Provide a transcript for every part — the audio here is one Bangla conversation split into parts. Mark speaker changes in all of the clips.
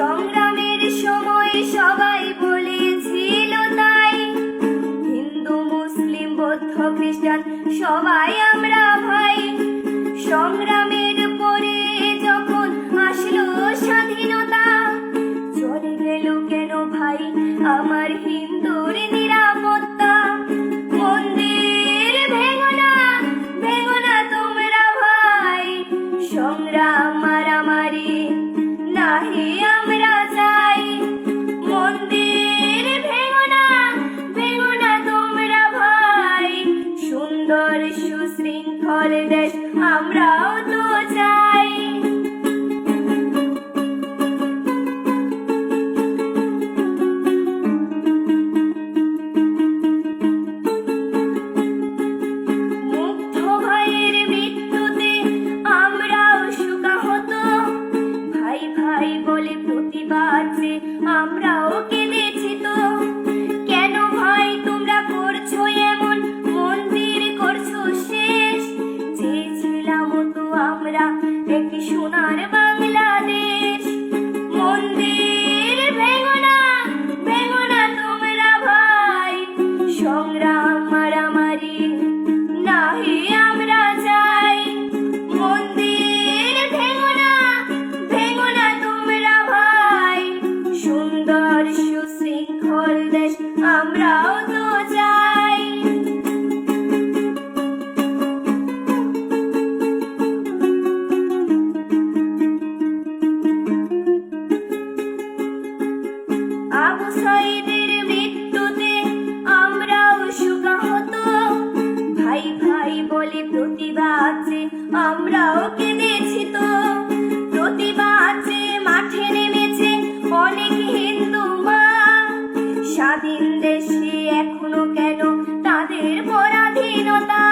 Speaker 1: সংগ্রামের সময় সবাই বলেছিল তাই, হিন্দু মুসলিম বৌদ্ধ খ্রিস্টান সবাই আমরা ভাই। সংগ্রামের পরে যখন আসলো স্বাধীনতা, চলে গেল কেন ভাই আমার হিন্দুর নিরাপত্তা? মন্দির ভেঙো না তোমরা ভাই, সংগ্রাম মারামারি নাহি আমরা চাই। মন্দির ভেঙো না তোমরা ভাই, সুন্দর সুশৃঙ্খল দেশ আমরাও তো চাই। মুগ্ধ ভাইয়ের মৃত্যুতে আমরাও শোকাহত, ভাই ভাই বলে প্রতিবাদ যে আমরাও কেঁদেছি তো। কেন ভাই তোমরা করছো এমন, মন্দির করছো শেষ? চেয়েছিলাম তো আমরা একটি সোনার বাংলাদেশ। মন্দির ভেঙো না তোমরা ভাই, সংগ্রাম মারামারি নাহি আমরা চাই। মন্দির ভেঙো না তোমরা ভাই, সুন্দর সুশৃঙ্খল দেশ আমরাও তো চাই। আবু সাঈদের মৃত্যুতে আমরাও শোকাহত, ভাই ভাই বলে প্রতিবাদ যে আমরাও কেঁদেছি তো। প্রতিবাদ যে মাঠে নেমেছে অনেক হিন্দু মা, স্বাধীন দেশে এখনো কেন তাদের পরাধীনতা?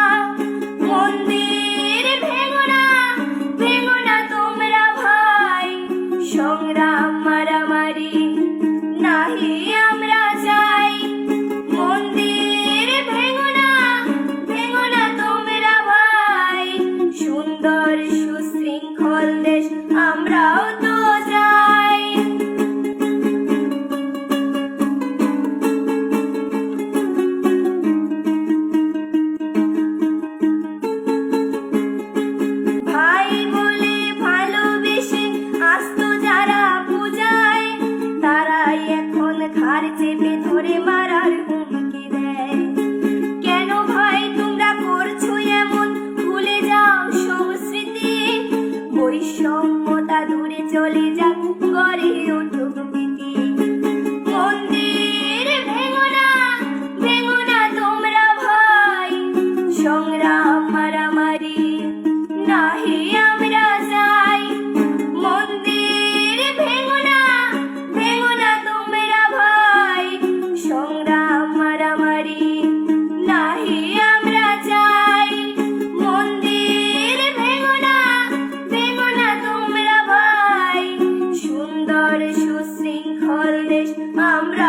Speaker 1: মন্দির ভেঙো না তোমরা ভাই, সংগ্রাম মারামারি নাহি আমরা চাই। মন্দির ভেঙো না তোমরা ভাই, সুন্দর সুশৃঙ্খল দেশ আমরাও তো চাই। ভাই বলে ভালোবেসে আসতো যারা পূজায়, তারাই এখন ঘাড় চেপে ধরে মারার হুমকি দেয়। কেন ভাই তোমরা করছো এমন, ভুলে যাও সংস্কৃতি? বৈষম্যতা দূরে চলে যাক, গড়ে উঠুক প্রীতি। মন্দির ভেঙো না তোমরা ভাই, সংগ্রাম মারামারি নাহি আমরা চাই। মন্দির ভেঙো না তোমরা ভাই, সংগ্রাম মারামারি নাহি আমরা চাই। মন্দির ভেঙো না তোমরা ভাই, সুন্দর সুশৃঙ্খল দেশ আমরা